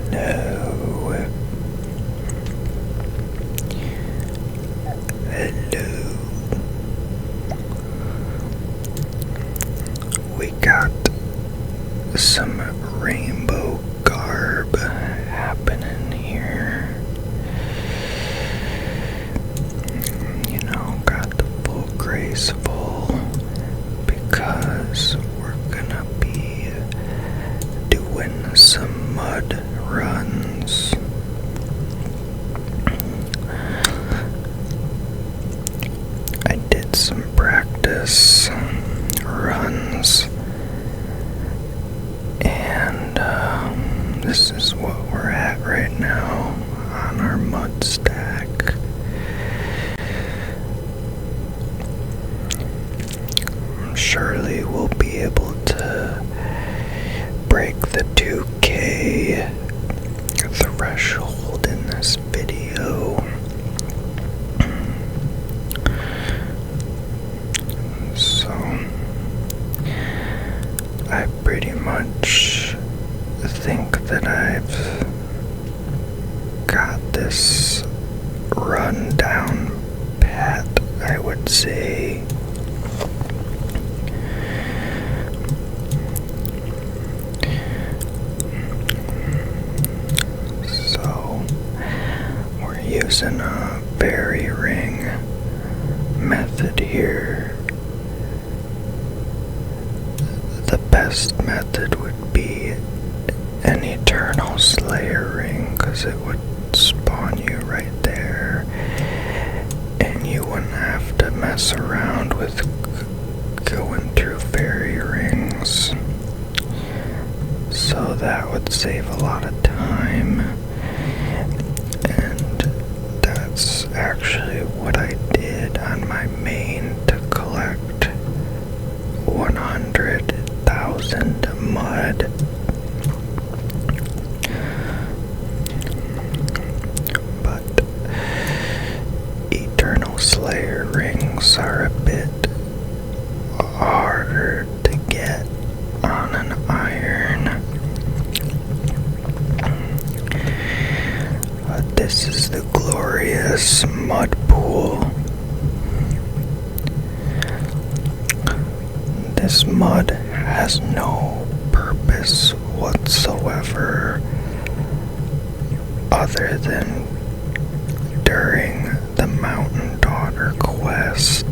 Hello. We got some rainbow garb happening here. You know, got the full graceful because we're gonna be doing some mud runs. I did some practice runs, and this is what we're at right now on our mud stack. Surely we'll be able to break the 2K threshold in this video. So I pretty much think that I've got this run down pat, I would say. So we're using a berry ring method here. The best method would be an eternal slayer ring, because it would spawn you right there and you wouldn't have to mess around with going through fairy rings. So that would save a lot of time, and that's actually what I did on my main to collect 100,000 mud. But eternal slayer rings are a bit harder to get on an iron. This is the glorious mud pool. This mud has no purpose whatsoever other than during the Mountain Daughter quest.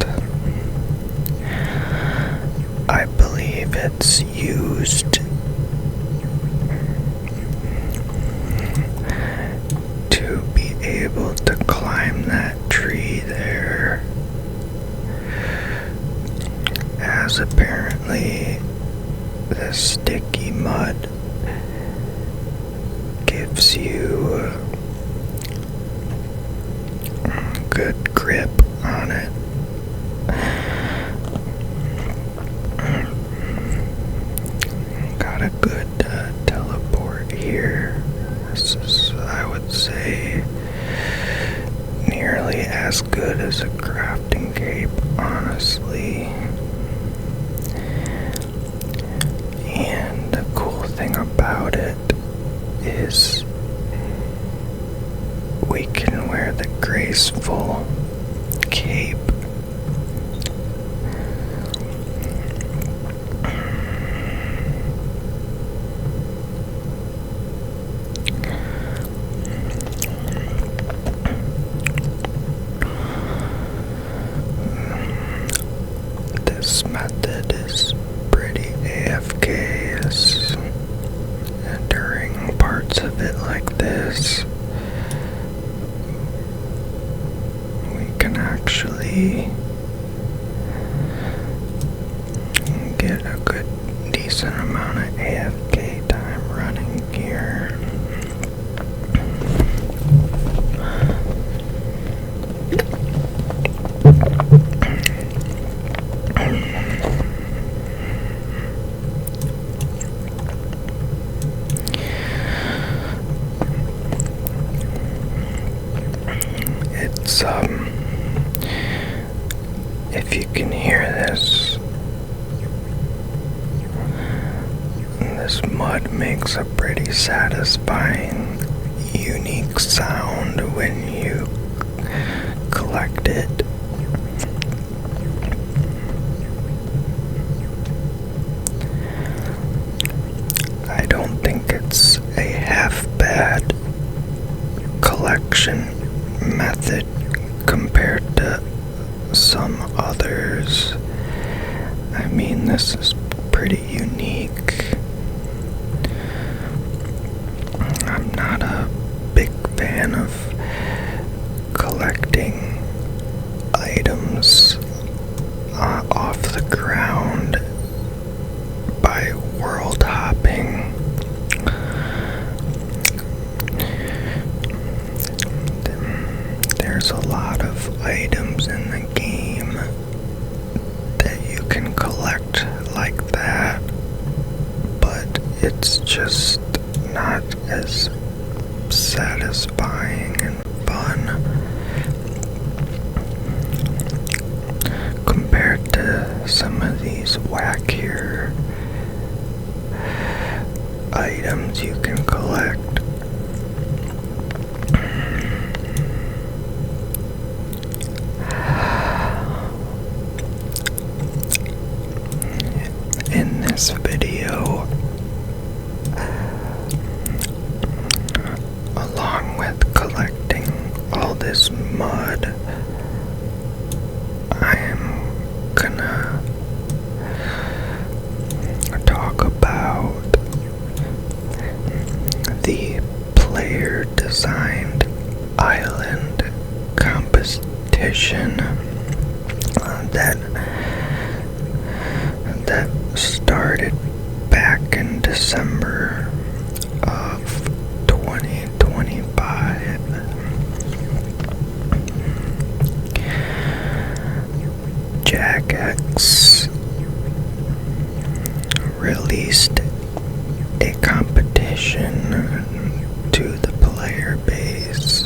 I believe it's used to be able to climb that tree there, as apparently the sticky mud gives you good grip on it. Got a good teleport here. This is, I would say, nearly as good as a crafting cape, honestly. And the cool thing about it is we can wear the graceful cape. This method is pretty AFK during parts of it like this. We can actually get a good decent amount of AFK time running here. It's if you can hear this, this mud makes a pretty satisfying, unique sound when you collect it. I don't think it's a half bad collection method compared to some others. I mean, this is pretty unique. I'm not a big fan of collecting items off the ground by world hopping. There's a lot of items in the game that you can collect like that, but it's just not as satisfying and fun compared to some of these wackier items you can collect. In this video, along with collecting all this mud, I am gonna talk about the player designed island competition that started back in December of 2025. Jagex released a competition to the player base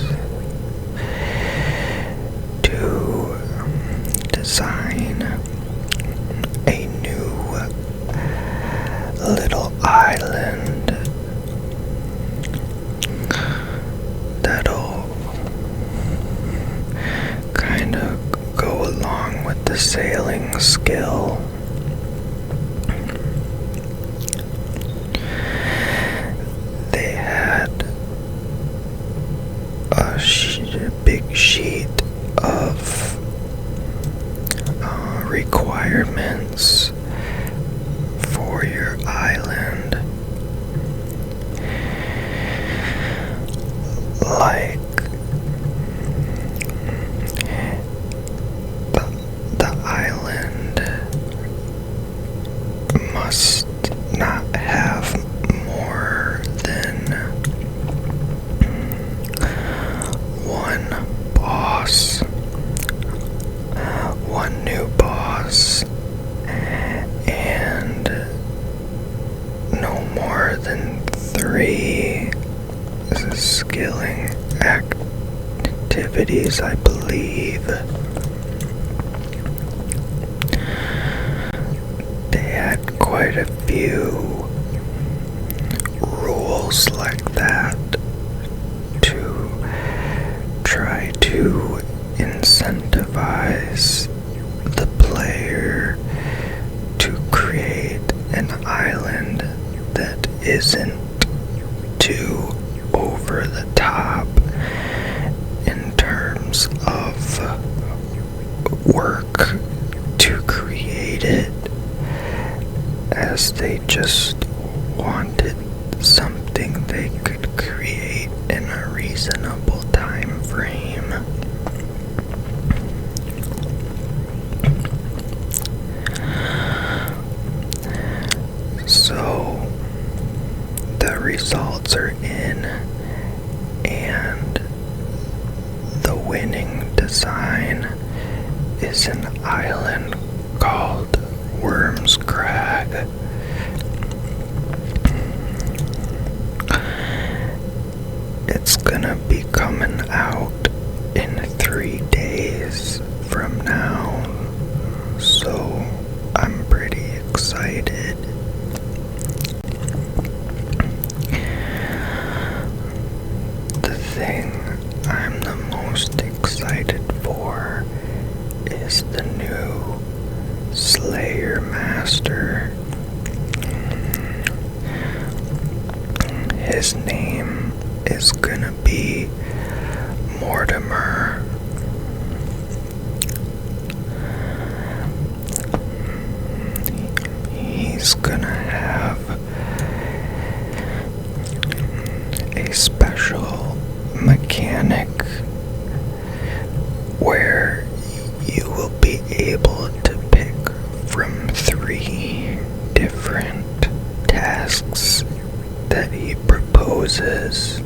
to design a new little island that'll kind of go along with the sailing skill. They had a big sheet of requirements for your island, like the island must not have more than one boss, one new boss, and no more than 3 skilling activities, I believe. They had quite a few rules like that to try to incentivize the player to create an island that isn't too over the top in terms of work to create it, as they just wanted something they could create in a reasonable time frame. So the results are in, and the winning design is an island called Worm's Crag. It's gonna be coming out in 3 days from now, so I'm pretty excited. his name is gonna be Mortimer. He's gonna have a special mechanic where you will be able to pick from 3 different tasks that he proposes,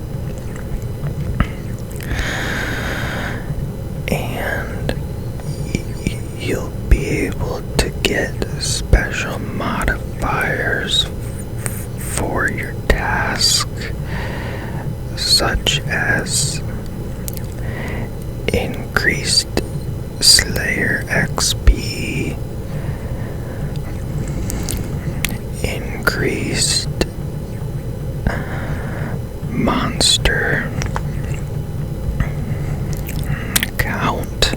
and you'll be able to get special modifiers for your task, such as increased Slayer XP, increased monster count,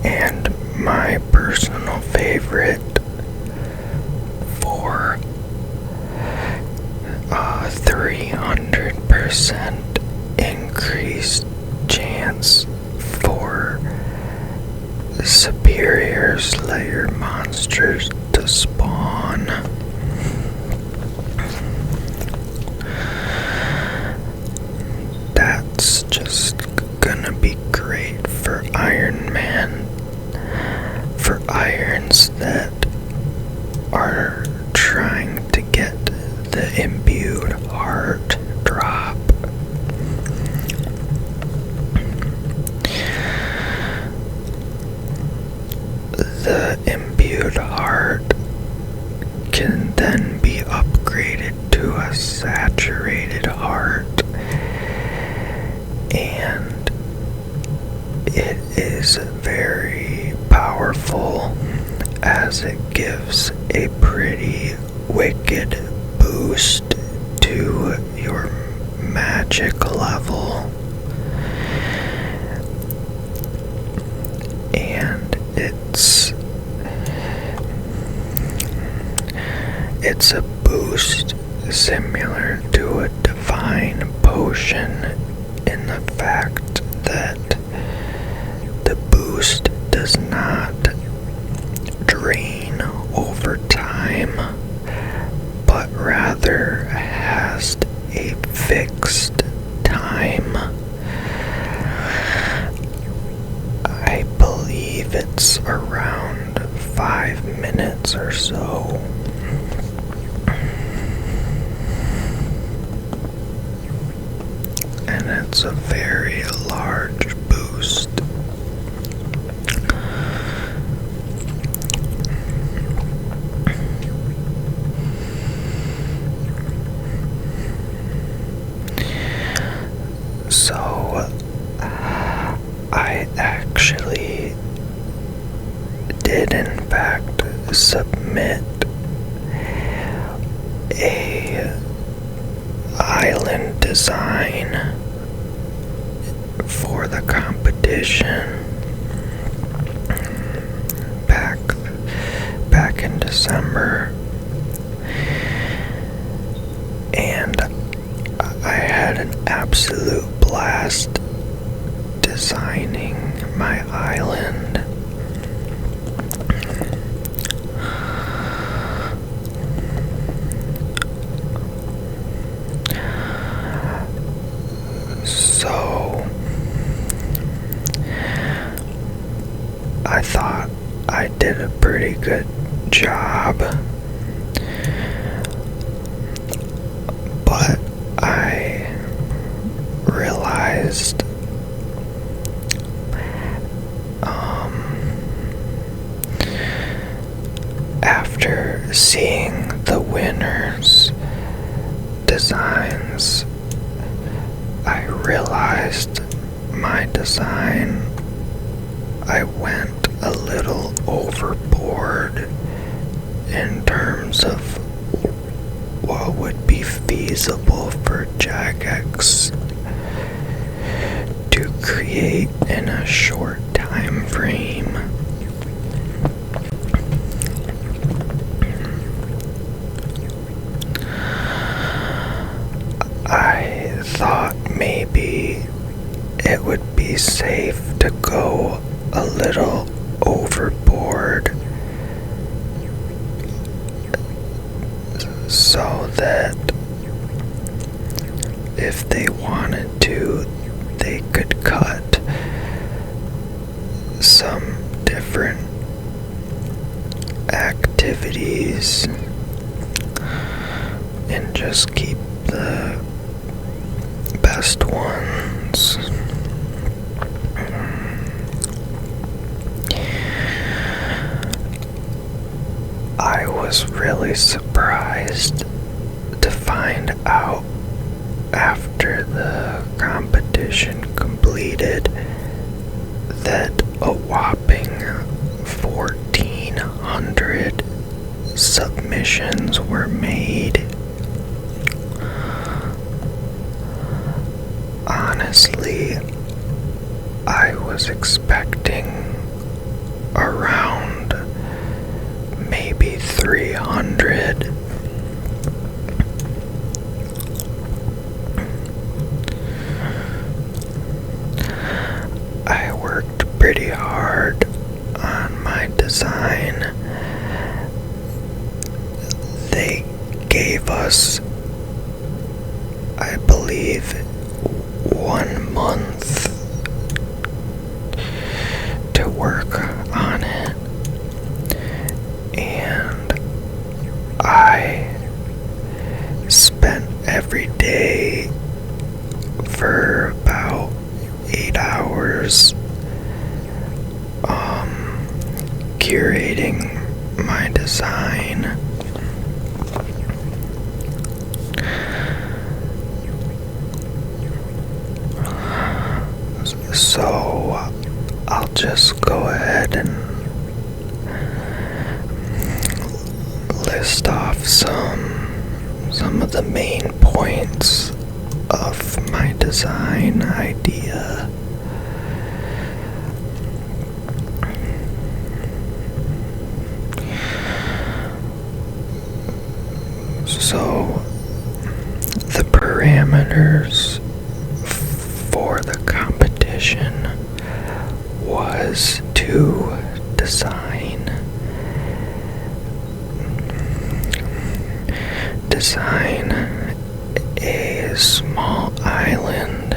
and my personal favorite for 300% increased chance for superior Slayer monsters to spawn. That's just gonna be great for Iron Man, for irons that are trying to get the imbued heart drop. The imbued heart can then be upgraded to a saturated heart, and it is very powerful as it gives a pretty wicked boost to your magic level, and it's a boost similar to a divine potion in the fact that the boost does not drain over time, but rather has a fixed time. I believe it's around 5 minutes or so. And it's a very large boost. So, I actually did in fact submit a island design for the competition back in December, and I had an absolute blast designing my island. So I thought I did a pretty good job, but I realized after seeing the winners' designs, I realized my design, I went a little overboard in terms of what would be feasible for Jagex to create in a short time frame. safe to go a little overboard so that if they wanted to, they could cut some different activities and just keep the best ones. I was really surprised to find out after the competition completed that a whopping 1,400 submissions were made. Honestly, I was expecting around maybe 300. I worked pretty hard on my design. They gave us, I believe, 1 month to work on it, and I spent every day for about 8 hours curating my design. So I'll just go ahead and list off some of the main points of my design idea. So the parameters for the competition was to design a small island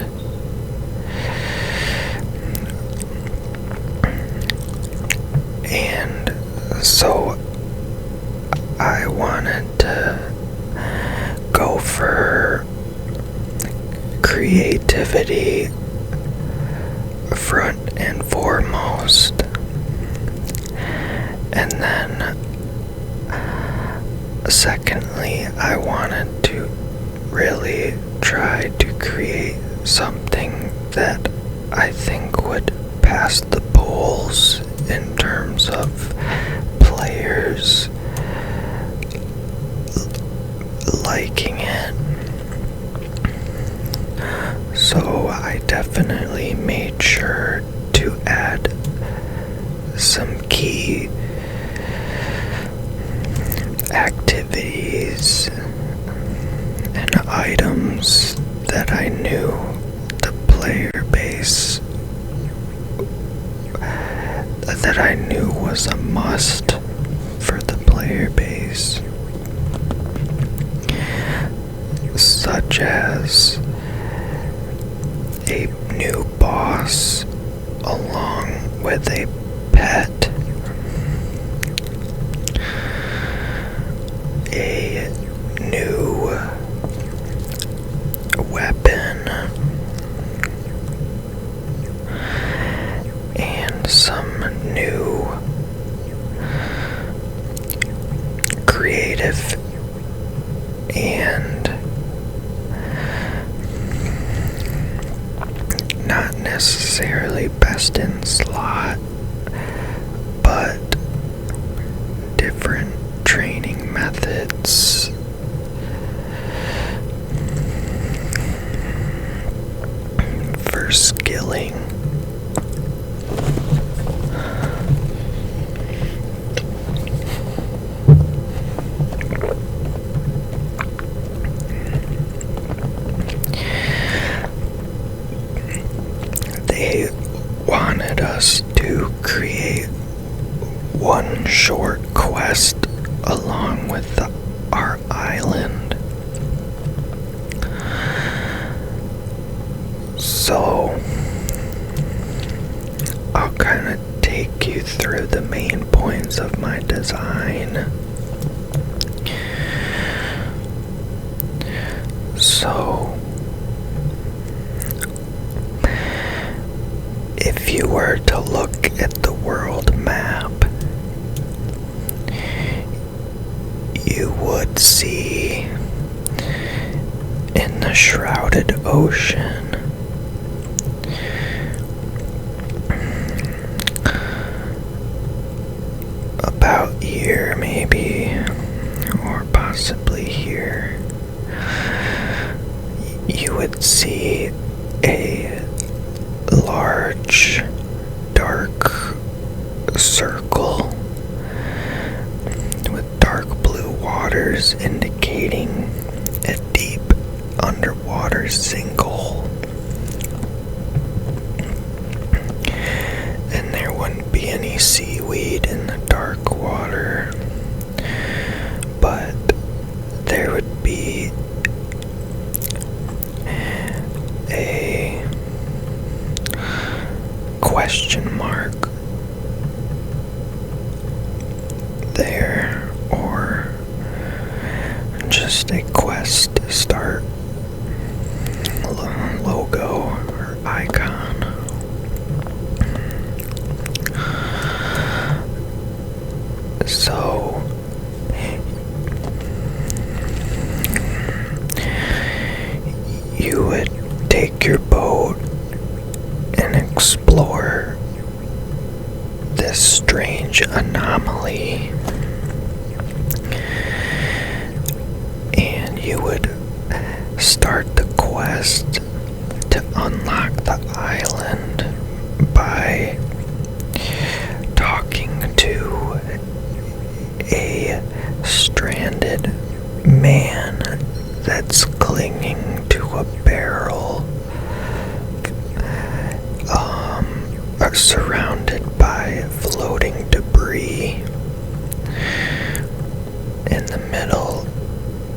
and so I wanted to go for creativity front and foremost, and then secondly, I wanted to really try to create something that I think would pass the polls in terms of players liking it. So I definitely made sure to add some key activities and items that I knew the player base, that I knew was a must for the player base, such as a new boss along with a pet, a new weapon, and some new creative and not necessarily best in slot, but different training methods for skilling. They along with our island. So I'll kind of take you through the main points of my design. So if you were to look at the world map, you would see in the shrouded ocean about here maybe, or possibly here, you would see a large dark circle with dark blue waters indicating a deep underwater sinkhole. And there wouldn't be any seaweed in the dark water, but there would be a question mark there, or just a quest start logo or icon. So you would take your boat and explore this strange anomaly, and you would start the quest to unlock the island by talking to a stranded man that's clinging to a barrel, surrounded by floating debris. In the middle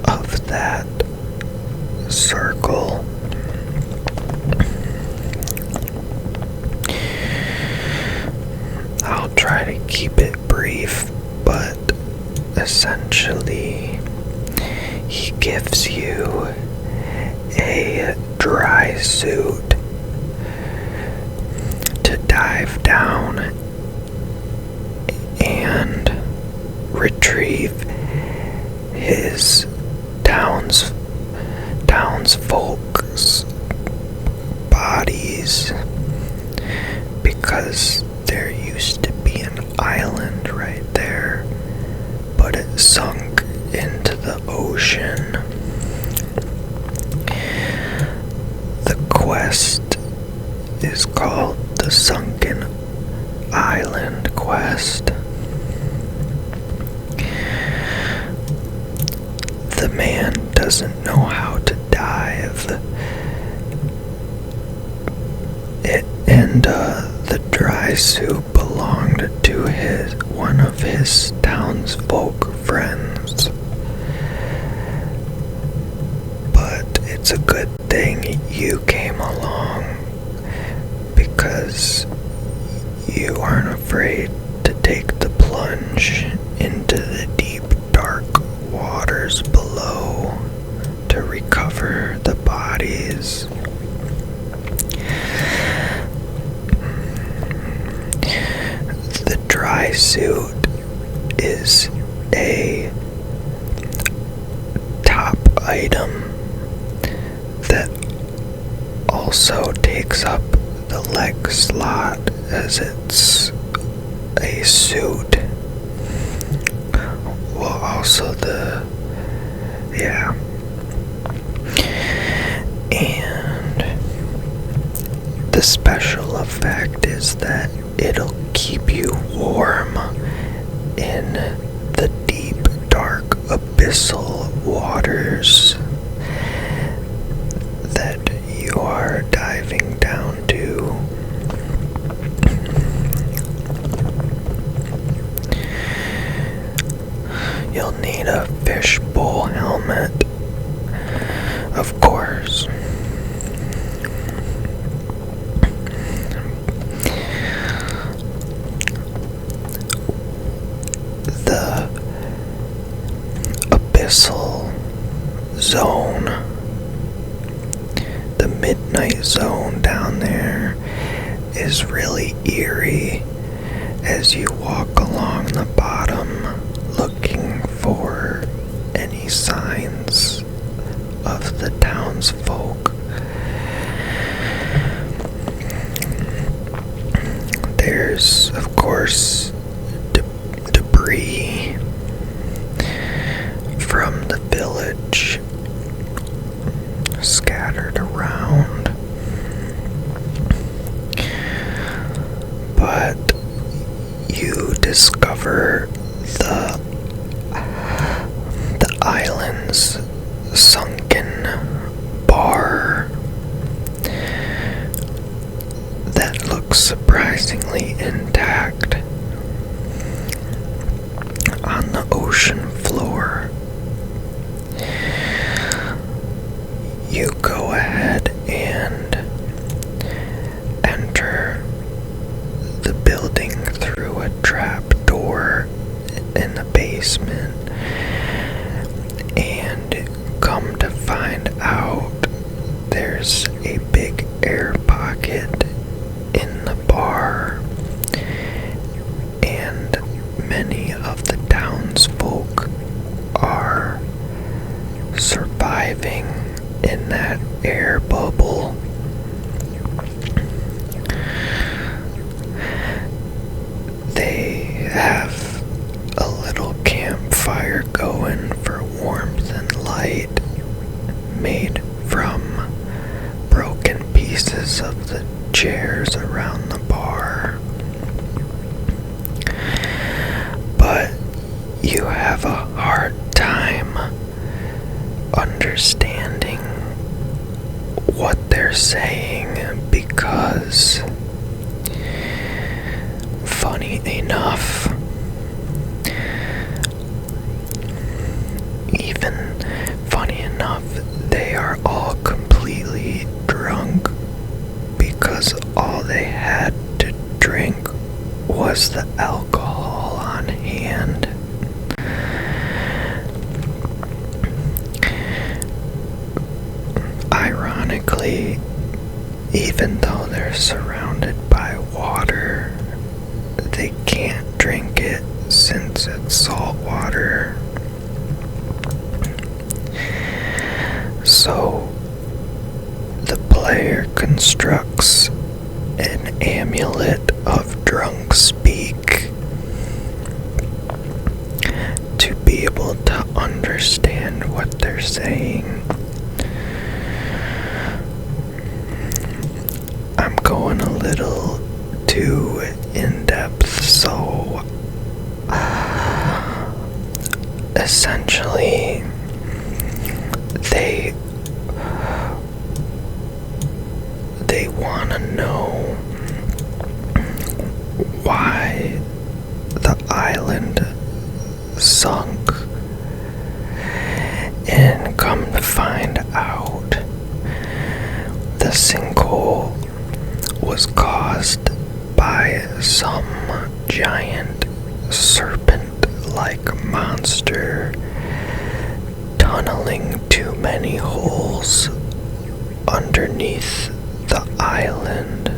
of that circle, I'll try to keep it brief, but essentially he gives you a dry suit to dive down and retrieve his townsfolk's bodies, because there used to be an island right there, but it sunk into the ocean. The quest is called the Sunken Island Quest. The man doesn't know how to dive, and the dry suit belonged to one of his townsfolk friends. But it's a good thing you came along, because you aren't afraid to take the plunge into the deep, dark waters below to recover the bodies. The dry suit is a top item that also takes up the leg slot, as it's a suit. Well, also and the special effect is that it'll keep you warm in the deep, dark, abyssal waters that you are diving down to. You'll need a a fishbowl helmet, of course. The abyssal zone, the midnight zone down there, is really eerie as you walk along the bottom looking for any signs of the townsfolk. There's, of course, debris from the village scattered around, but you discover the island's sunken bar that looks surprisingly intact on the ocean floor. You go ahead and enter the building through a trap door in the basement, and come to find out there's a big air pocket in the bar, and many of the townsfolk are surviving in that air bubble. They have a little campfire going for warmth and light, made from broken pieces of the chairs around the bar. But you have a hard time understanding what they're saying because, funny enough, they are all completely drunk because all they had to drink was the alcohol on hand. Ironically, even though they're surrounded by water, they can't drink it since it's salt water. So the player constructs an amulet of drunk speak to be able to understand what they're saying. I'm going a little too in-depth, so essentially they want to know why the island sunk, and come to find out the sinkhole was caused by some giant serpent-like monster tunneling too many holes underneath the island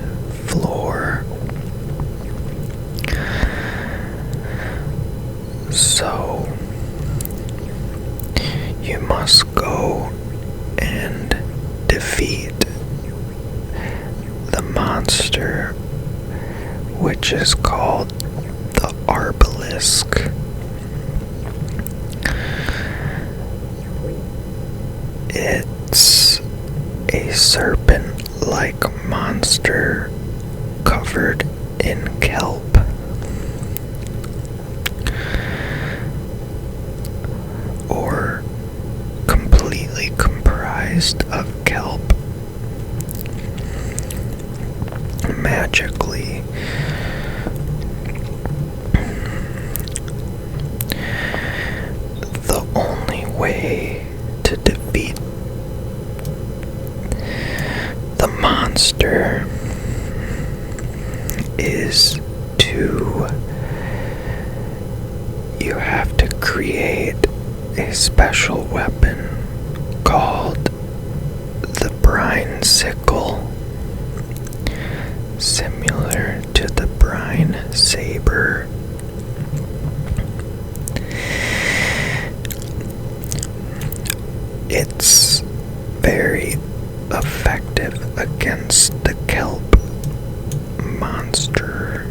floor. So you must go and defeat the monster, which is called the Arbalisk. It's a serpent-like monster covered in kelp. Or completely comprised of kelp. Magically. The way to defeat the monster is you have to create a special weapon called the brine sickle, similar to the brine saber. It's very effective against the kelp monster,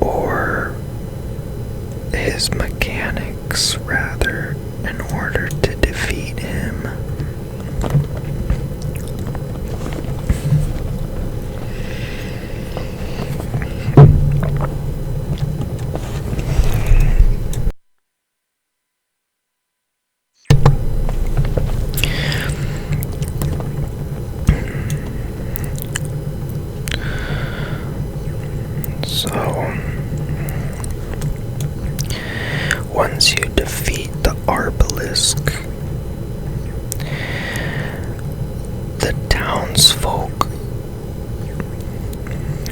or his mechanics rather, in order to defeat him. So, once you defeat the Arbalisk, the townsfolk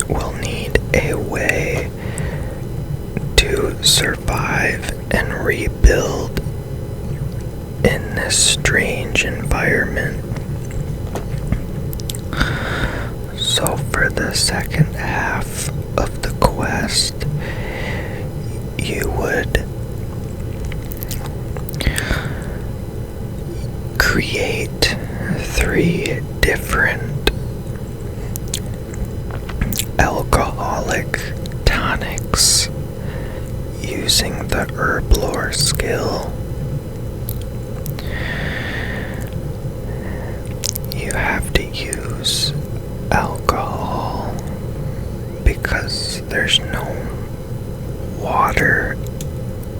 will need a way to survive and rebuild in this strange environment. So for the second half of the quest, you would create 3 different alcoholic tonics using the herb lore skill. You have to use alcohol because there's no water,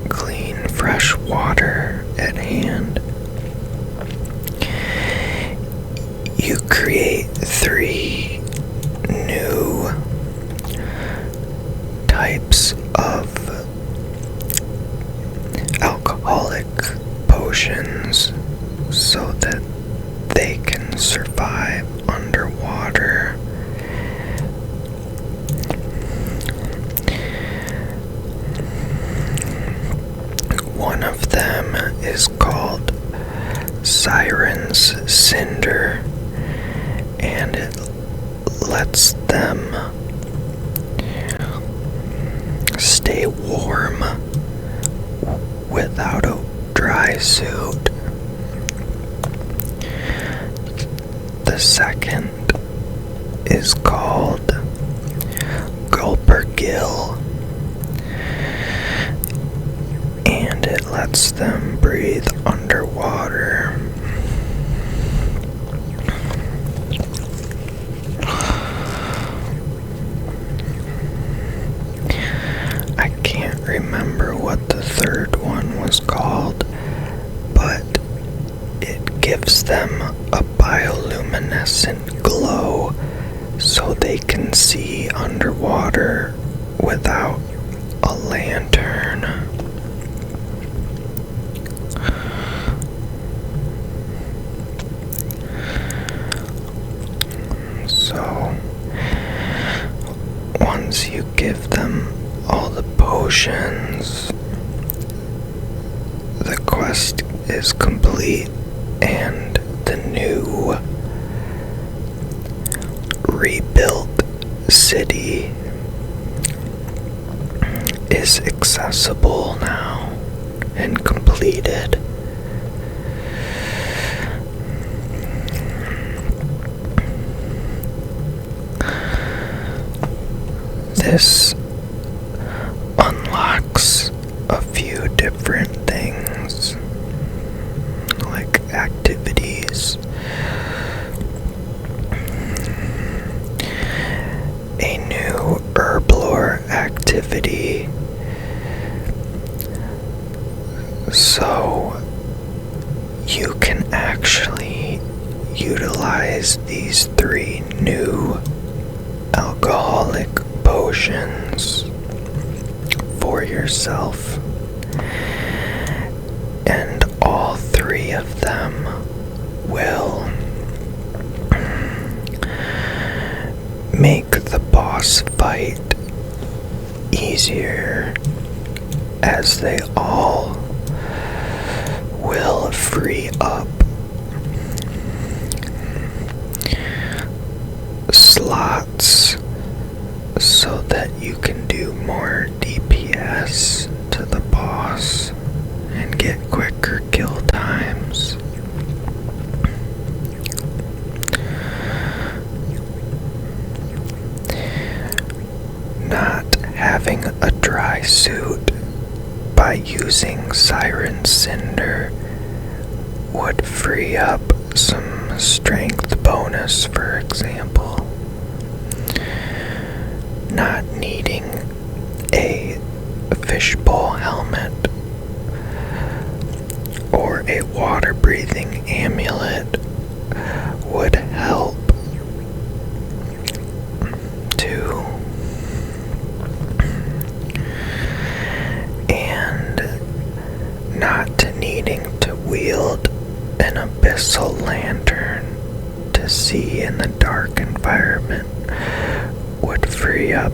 clean, fresh water at hand. You create 3 new types of alcoholic potions so that they can survive underwater. One of them is called Siren's Cinder, and it lets them stay warm without a dry suit. The second is called Gulper Gill, and it lets them breathe underwater. I can't remember what the third one was called, but it gives them a bioluminescent glow so they can see underwater without a lantern. So, once you give them all the potions, the quest is complete and the new rebuilt city is accessible now and completed. This unlocks a few different things, like activities, a new herb lore activity, so you can actually utilize these 3 new alcoholic potions for yourself, of them will make the boss fight easier, as they all will free up slots so that you can do more DPS to the boss and get quicker kill times. Not having a dry suit by using Siren Cinder would free up some strength bonus, for example. Not needing a fishbowl helmet or a water-breathing amulet would help too. And not needing to wield an abyssal lantern to see in the dark environment would free up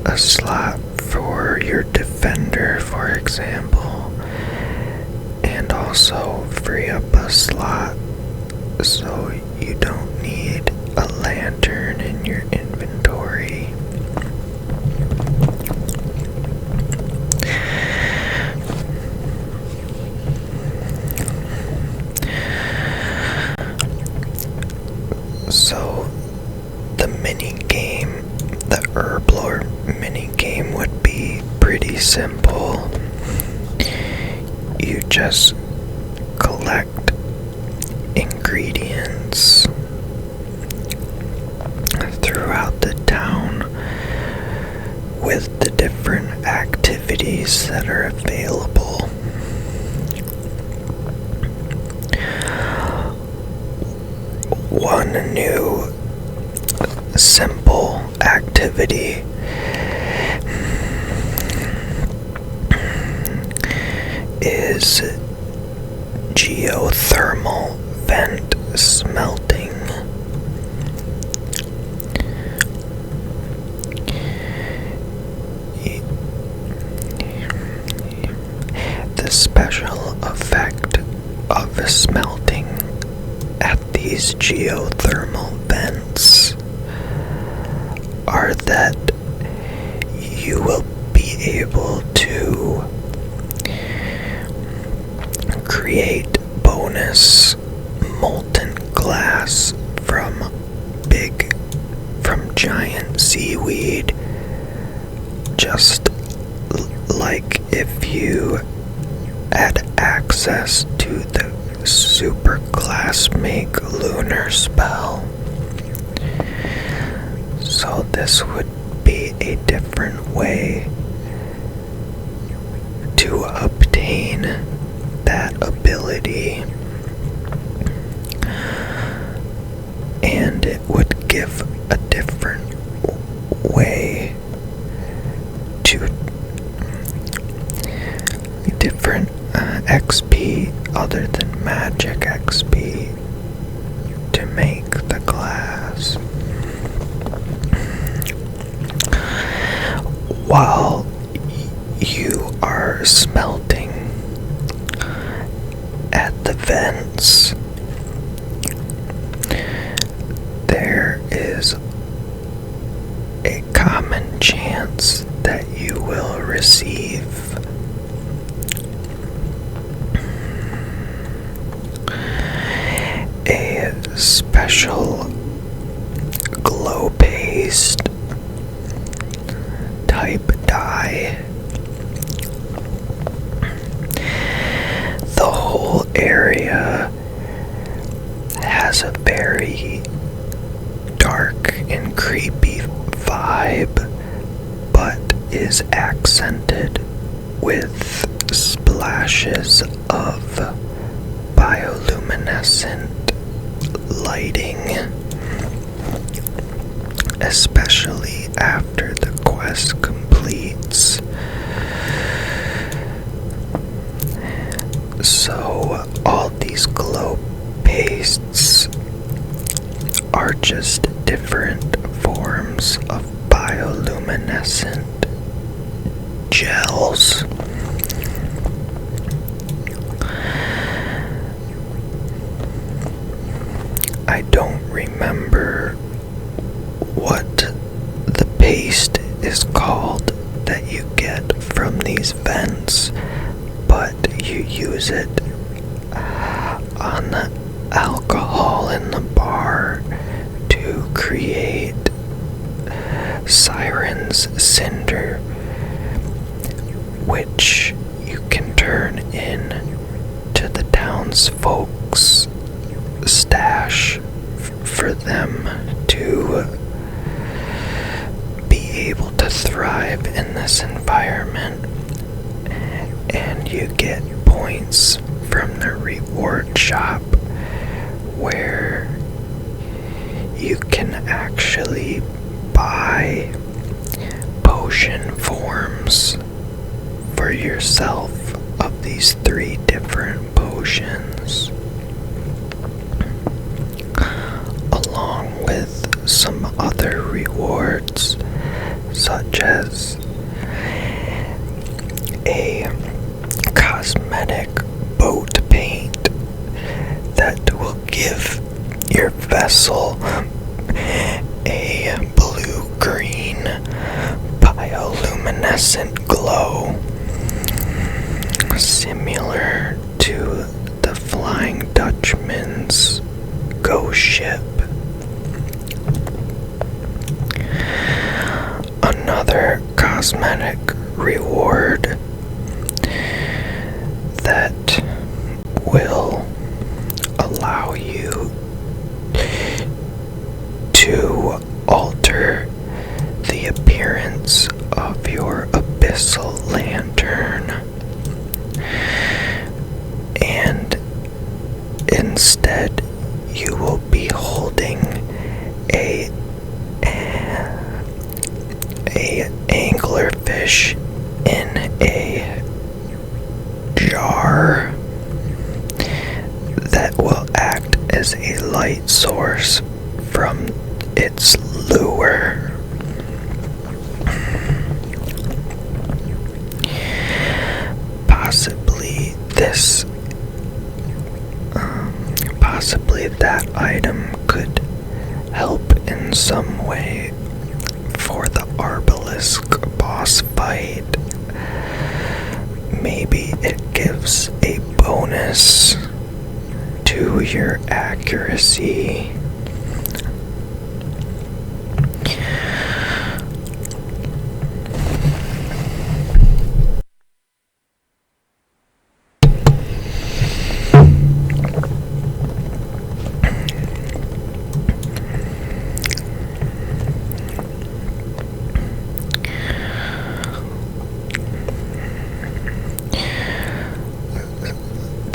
a slot for your defender, for example, and also free up a slot so you don't need a lantern in your inventory. So the herblore minigame would be pretty simple. You just collect ingredients throughout the town with the different activities that are available. One new simple activity is geothermal vent smelting. The special effect of smelting at these geothermal vents are that you will be able to create bonus molten glass from giant seaweed, just like if you had access to the super glass make lunar spell. So this would be a different way to obtain that ability, and it would give a different way to different XP other than magic XP to make the glass. While you are smelting at the vents, there is a common chance that you will receive a special glow paste type dye. The whole area has a very dark and creepy vibe, but is accented with splashes of bioluminescent lighting, especially after the quest completes. So all these glow pastes are just different forms of bioluminescent gels. I don't remember what the paste is called that you get from these vents, but you use it on the alcohol in the bar to create Siren's Cinder, which you can turn in to the townsfolk's stash for them to be able to thrive in this environment. And you get points from the reward shop where you can actually buy potion forms for yourself of these 3 different potions, along with some other rewards such as a cosmetic boat paint that will give your vessel a blue-green bioluminescent glow, similar to the Flying Dutchman's ghost ship. Another cosmetic reward that will allow you to alter the appearance of your abyssal lantern, and instead you will be holding a anglerfish in a jar that will act as a light source from its lure. Possibly that item could help in some way for the Arbalisk boss fight. Maybe it gives a bonus to your accuracy.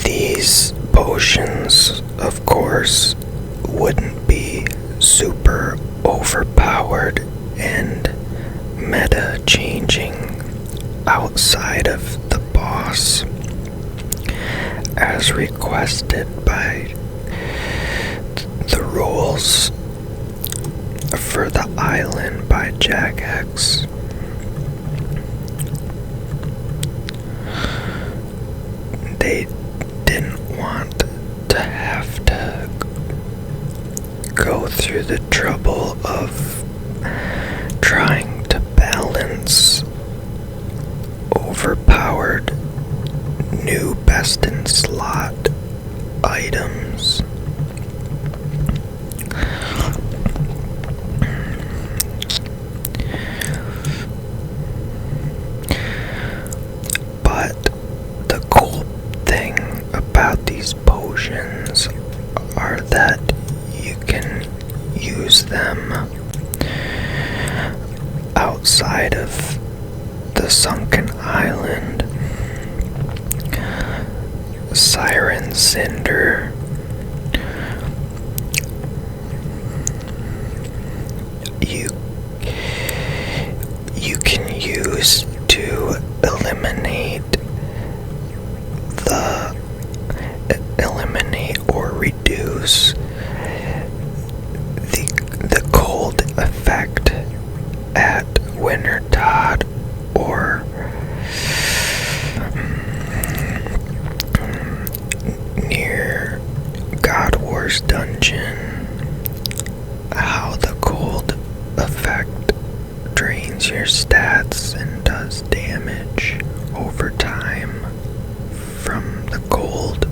These potions, of course, wouldn't be super overpowered and meta changing outside of the boss, as requested by the rules for the island by Jagex. They didn't want to have to go through the trouble of trying to balance overpowered new best in slot items. But the cool thing about these potions are that you can use them outside of the sunken island. Siren's Cinder you can use to eliminate the from the cold.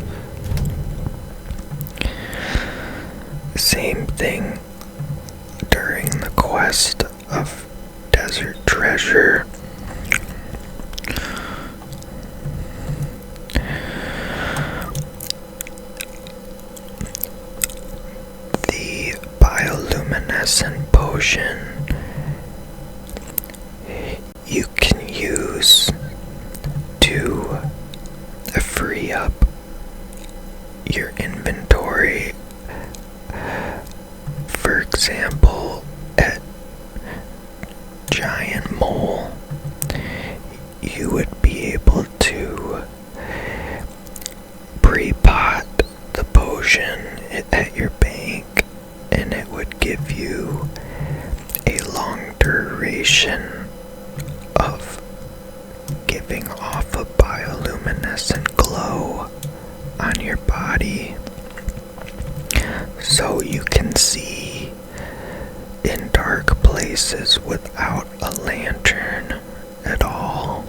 Same thing during the quest of desert treasure. The bioluminescent potion you can use to free up your inventory. For example, at Giant Mole, you would be able to pre-pot the potion at your bank, and it would give you a long duration of giving off a bioluminescent glow on your body, so you can see in dark places without a lantern at all.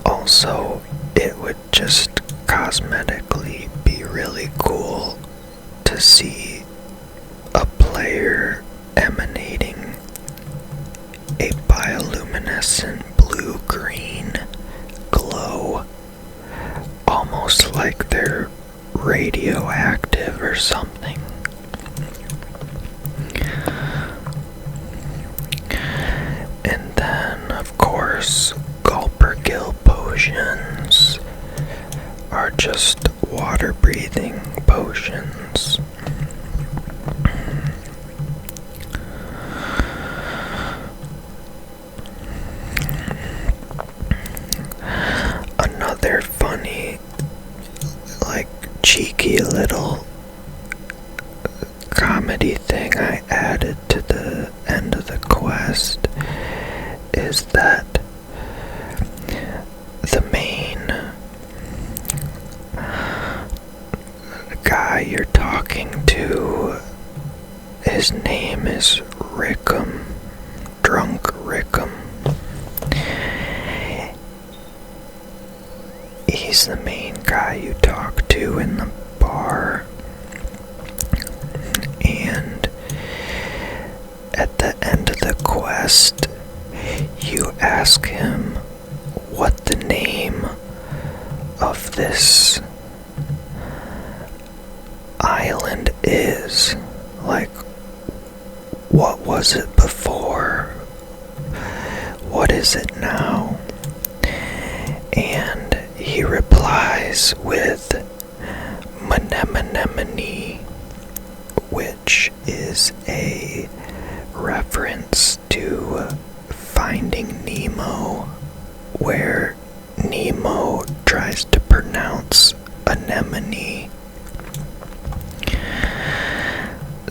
Also, it would just cosmetically be really cool to see a player emanating a bioluminescent blue-green glow, almost like they're radioactive or something. And then, of course, Gulper-Gill potions are just water-breathing potions. Another funny, cheeky little comedy thing I added to the end of the quest is that the main guy you're talking to, his name is Rickham, Drunk Rickham. He's the main guy you talk to in the bar, and at the end of the quest, you ask him what the name of this island is. Like, what was it before? What is it now? And he replies with Manemane, which is a reference to Finding Nemo, where Nemo tries to pronounce anemone.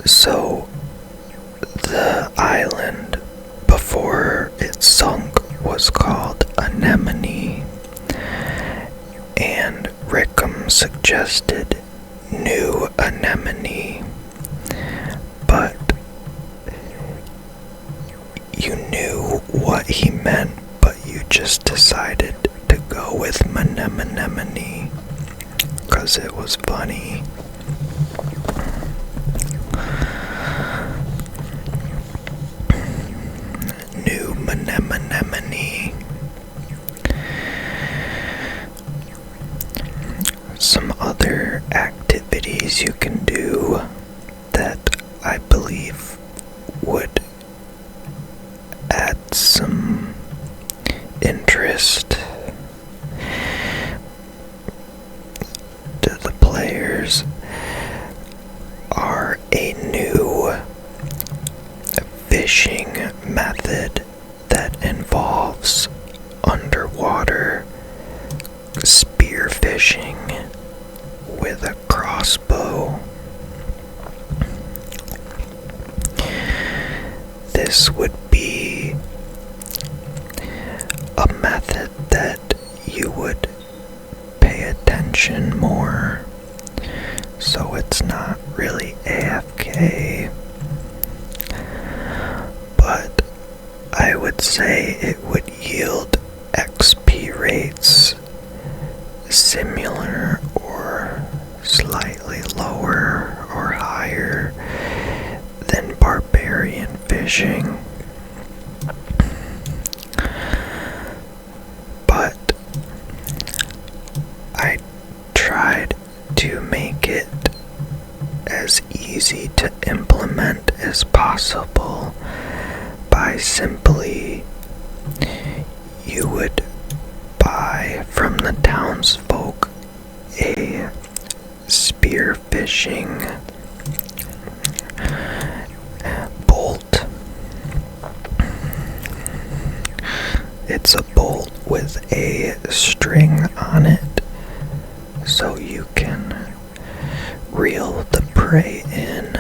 So the island before it sunk was called Anemone, and Rickham suggested New Anemone, but you knew what he meant, but you just decided to go with Manemane because it was funny. New Manemane. Some other activities you can do that I believe would add some interest to the players are a new fishing method that involves underwater spear fishing with a crossbow. This would be a method that you would pay attention more, so it's not really AFK, but would say it would yield XP rates similar or slightly lower or higher than barbarian fishing. But I tried to make it as easy to implement as possible by simply, you would buy from the townsfolk a spearfishing bolt. It's a bolt with a string on it, so you can reel the prey in.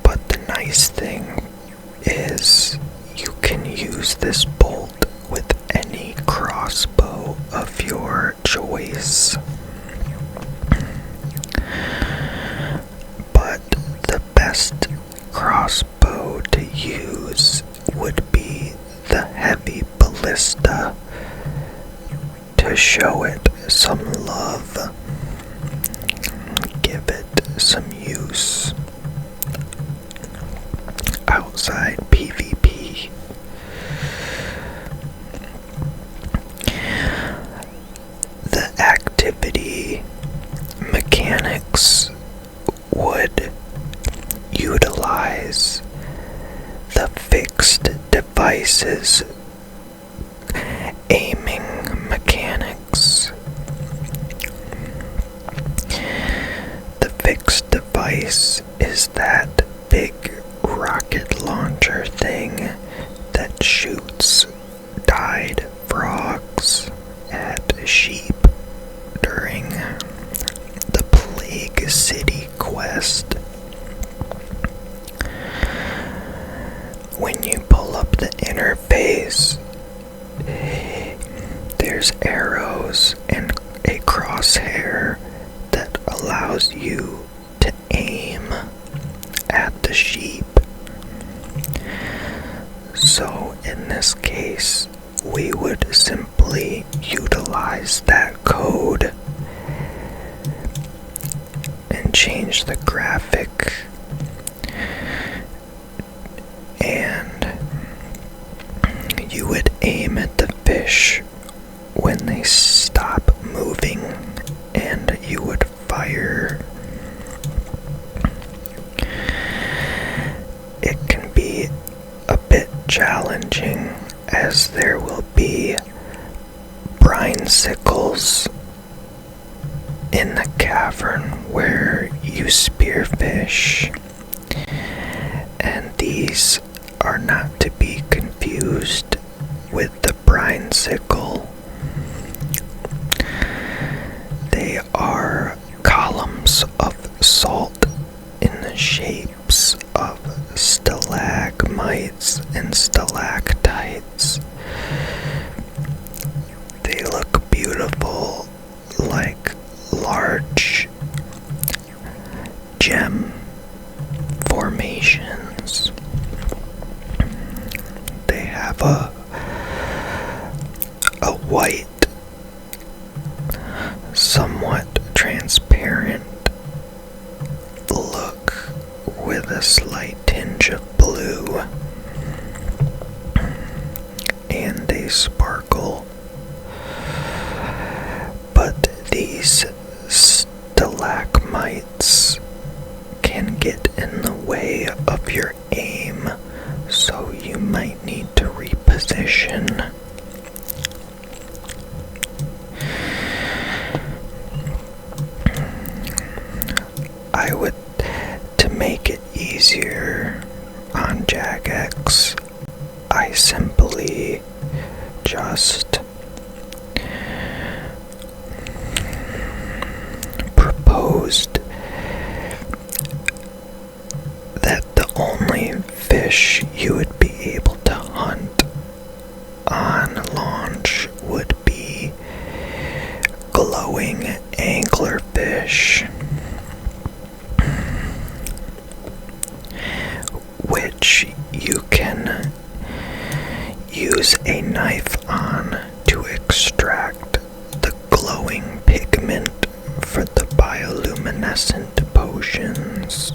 But the nice thing is you can use this bolt with any crossbow of your choice. But the best crossbow to use would be the heavy ballista to show it some love, give it some use outside PvP. The activity mechanics would utilize the fixed devices aiming mechanics. The fixed device is that big rocket launcher thing that shoots dyed frogs at sheep during the Plague City quest. When you pull up the interface, there's arrows and a crosshair that allows you to aim at the sheep. So in this case, we would simply utilize that code and change the graphic, and you would aim at the fish when they stop moving, and you would fire. It can be a bit challenging as there will be brine sickles in the cavern where you spearfish, and these are not to be confused with the brine sickle. They are columns of salt in the shapes of stalagmites and stalactites. They look beautiful, like large gem formations. They have a white, somewhat transparent look with a slight tinge of blue, and they sparkle. But these stalagmites can get in the way of your aim, so you might need to reposition. I would, to make it easier on Jagex, I simply just proposed that the only fish you would be able to hunt on launch would be glowing anglerfish, which you can use a knife on to extract the glowing pigment for the bioluminescent potions,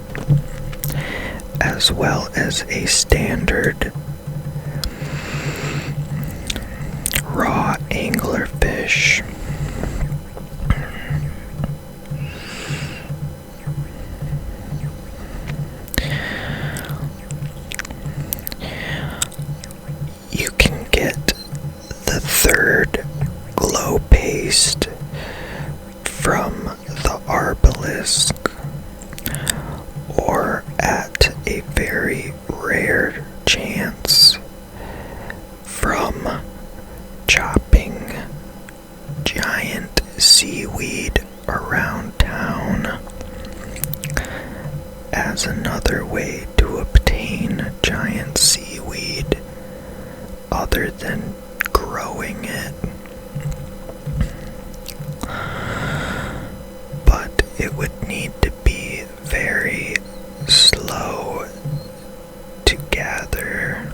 as well as a standard raw anglerfish. You can get the third glow paste from the Arbalisk, or at a very rare chance from chopping giant seaweed around town, as another way to obtain giant seaweed other than growing it. But it would need to be very slow to gather,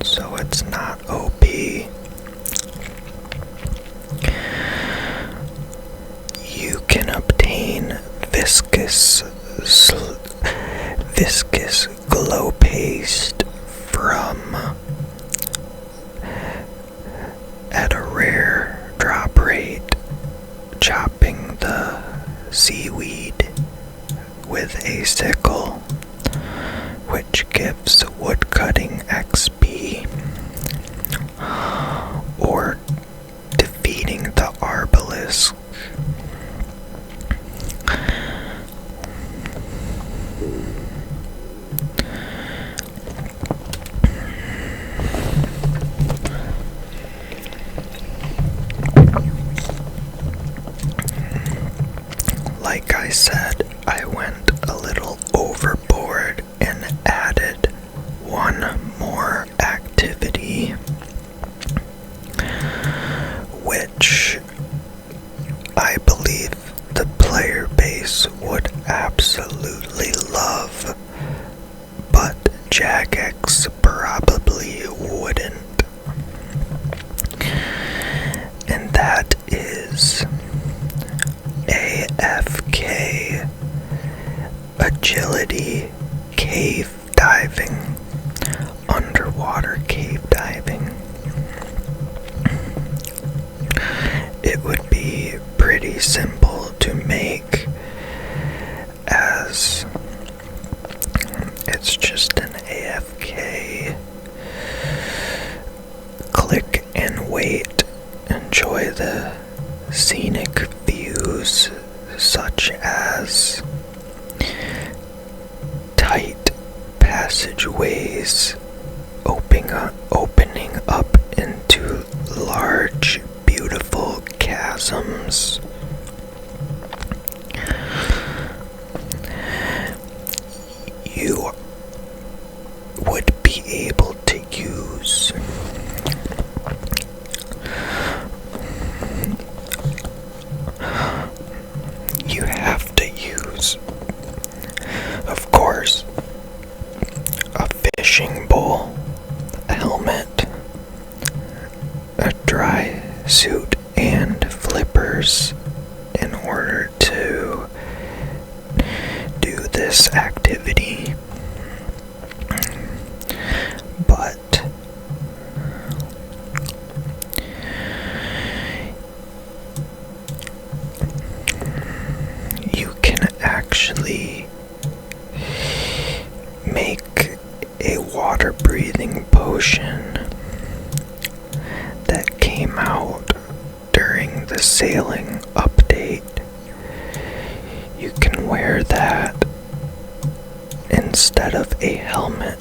so it's not OP. You can obtain viscous glow paste from at a rare drop rate, chopping the seaweed with a sickle, which gives woodcutting XP, or defeating the Arbalisk. Like I said, I went a little overboard and added one more activity, which I believe the player base would absolutely love, but Jagex probably wouldn't. And that is AFK agility cave diving, underwater cave diving. It would be pretty simple to make, as it's just an AFK click and wait, enjoy the scenic views such as tight passageways opening up into large, beautiful chasms. You would be able to use of course, a fishing pole, a helmet, a dry suit, and flippers in order to do this activity. But you can actually make a water-breathing potion that came out during the sailing update. You can wear that instead of a helmet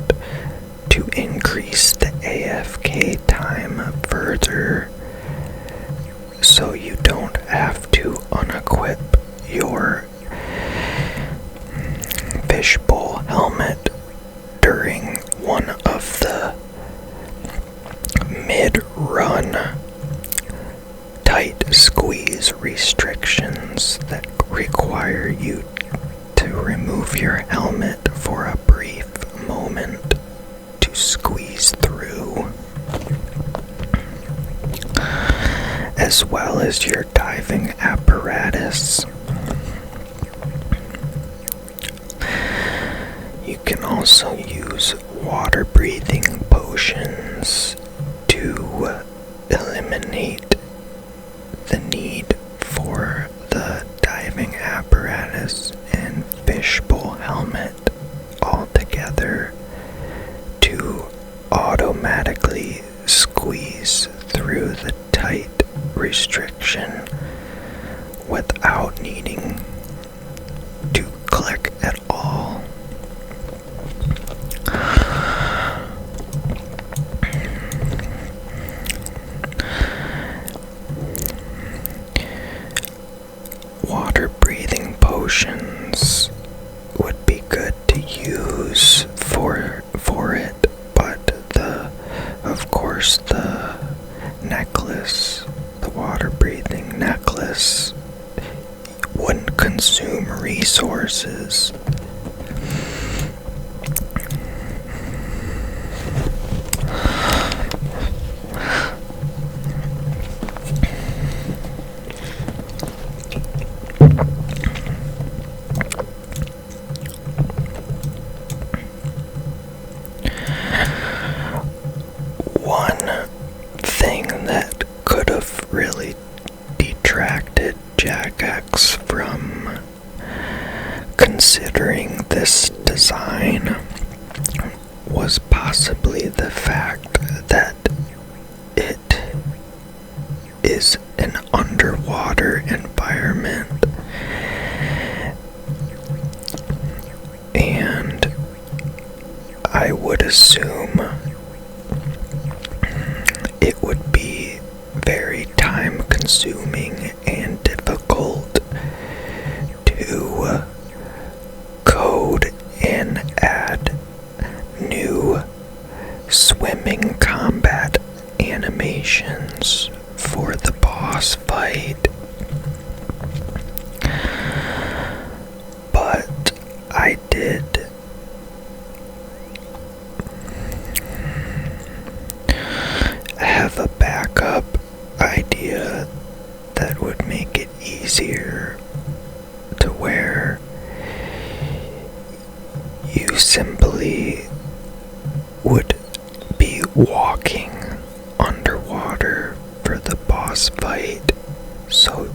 to increase the AFK time further, so you don't have to unequip your fishbowl helmet during one of the mid-run tight squeeze restrictions that require you to remove your helmet for a brief moment to squeeze through. as well as your diving apparatus. You can also use water-breathing potions to eliminate the need for the diving apparatus and fishbowl helmet altogether to automatically squeeze through the tight restriction without needing to click at all. Water breathing potions would be good to use for it, but of course the necklace, the water breathing necklace, wouldn't consume resources. One thing that could have really detracted Jagex from considering this design was possibly the fact that it is an underwater environment, and I would assume it would be very time consuming and difficult to code and add new swimming combat animations for the boss fight. But I did have a backup idea that would make it easier, to where you simply would be walking underwater for the boss fight, so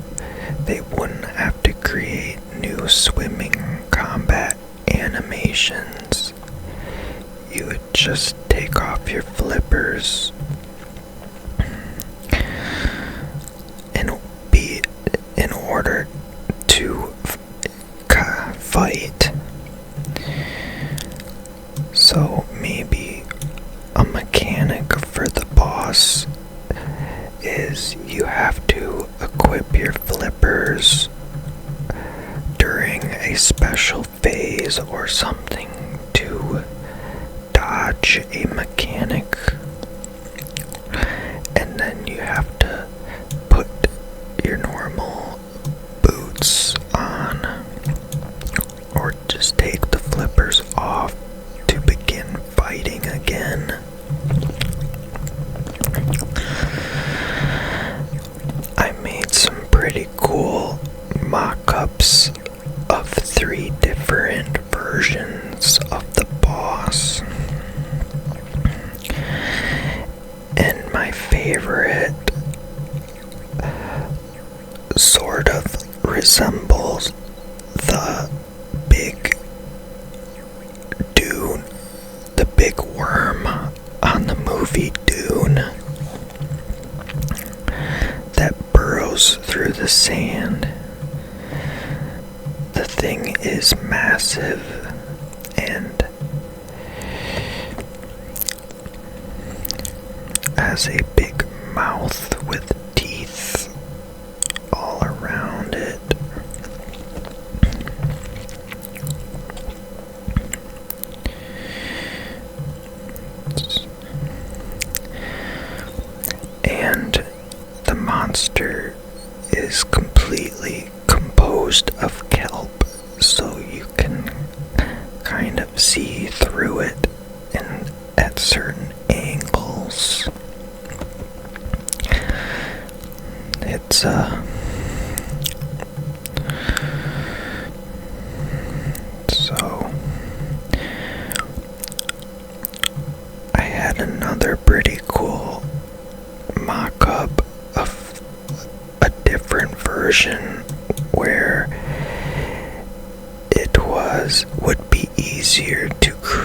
they wouldn't have to create new swimming combat animations. You would just take off your flippers in order to fight. So maybe a mechanic for the boss is you have to equip your flippers during a special phase or something to dodge a mechanic, and then you have to put your normal boots on, or just take the flippers off to begin fighting again. I made some pretty cool mock-ups of 3 different versions of the boss, and my favorite sort of resembles the big Dune, the big worm on the movie Dune that burrows through the sand. The thing is massive and has a big mouth with teeth all around it. And the monster is completely composed of kelp, so you can kind of see through it at certain angles.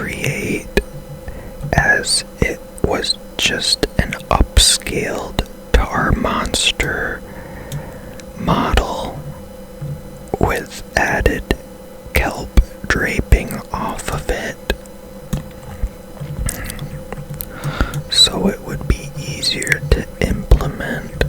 create, as it was just an upscaled tar monster model with added kelp draping off of it, so it would be easier to implement.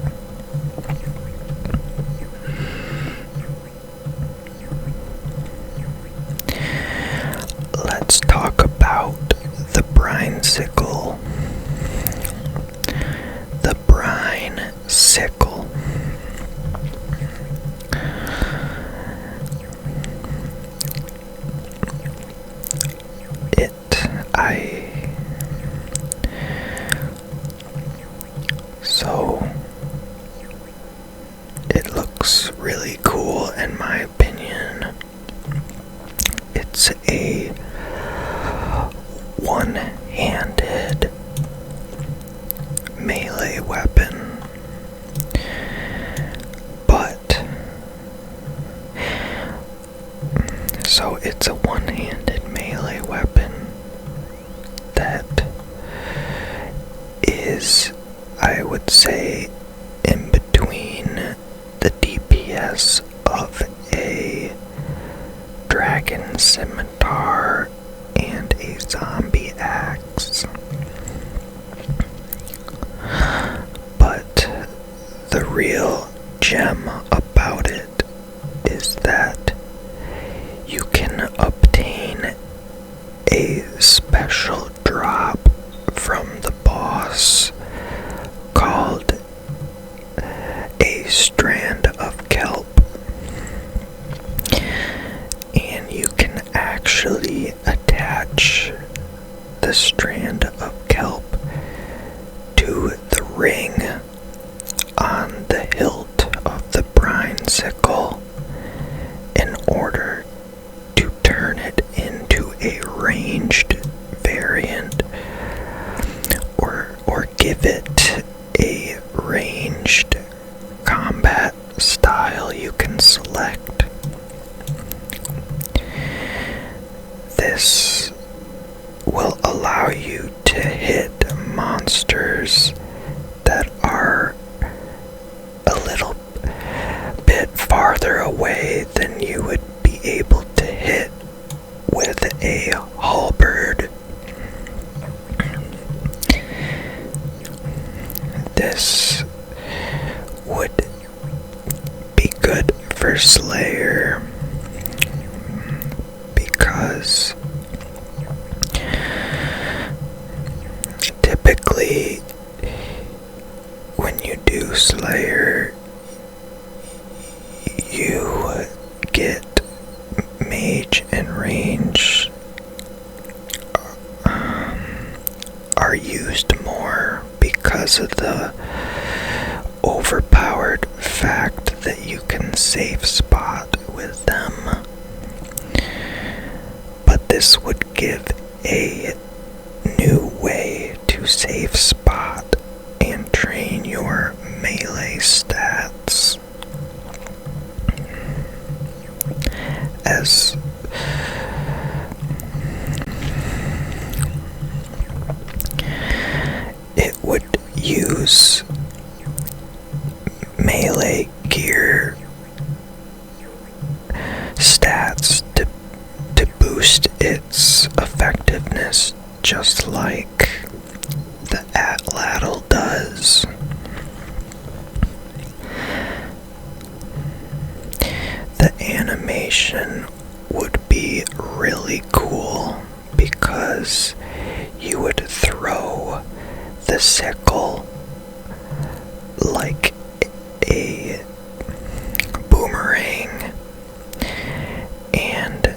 Let's talk about the brine sickle. The brine sickle. So it looks really cool in my opinion. It's a one-handed melee weapon, so it's a one-handed melee weapon that is, I would say, in between the DPS of a dragon scimitar and a zombie axe. But the real gem about it is that you can obtain a special drop from the boss called a strand of kelp, and you can actually attach the strand of kelp to the ring on the hilt of the brine sickle in order to turn it into a ranged variant, or give it a ranged combat style you can select. This will allow you to hit monsters that are a little bit farther away than you would be able to hit with a halberd. This would be good for Slayer because typically when you do Slayer, you get mage and range are used more because of the overpowered fact that you can safe spot with them. But this would give a new way to safe spot and train your melee stats. As it would use melee gear stats to boost its effectiveness, just like the Atlatl does. The animation would be really cool because you would throw the sickle like a boomerang, and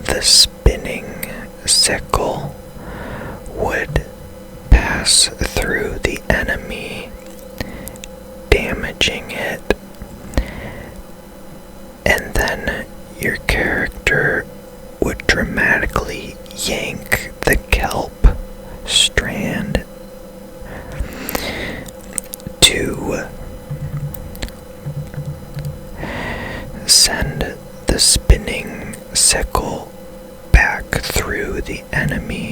the spinning sickle would pass through the enemy, damaging it, and then your character would dramatically yank the kelp strand to send the spinning sickle back through the enemy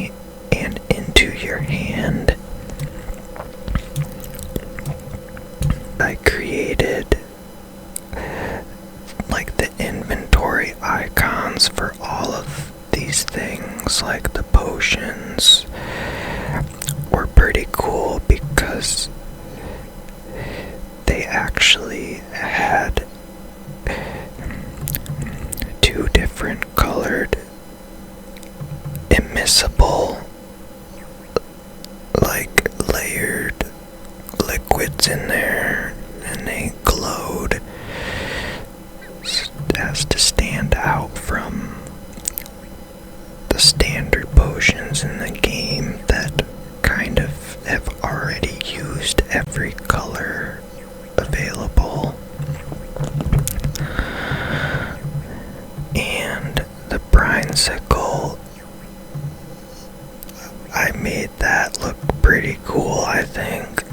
I made that look pretty cool, I think.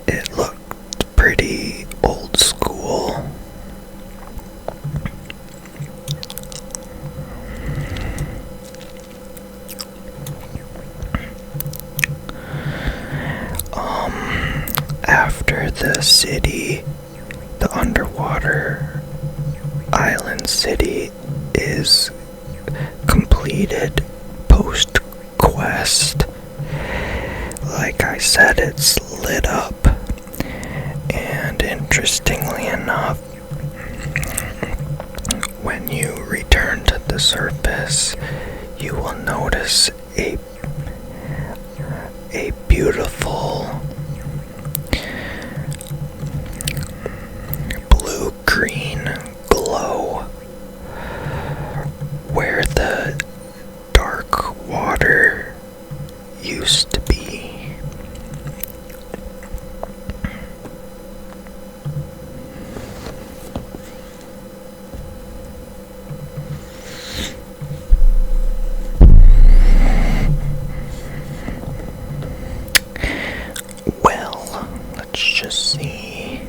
It looked pretty old school. After the city, the underwater island city is completed post-quest, like I said, it's lit up, and interestingly enough, when you return to the surface, you will notice a beautiful blue-green glow where the dark water used to be. Well, let's just see.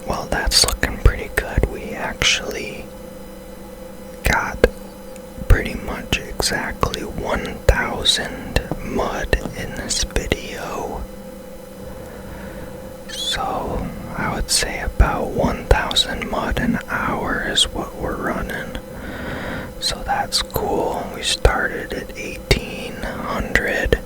Well, that's looking pretty good. We actually got pretty much exactly 1,000 mud in this video. So I would say about 1,000 mud an hour is what we're running. So that's cool. We started at 1,800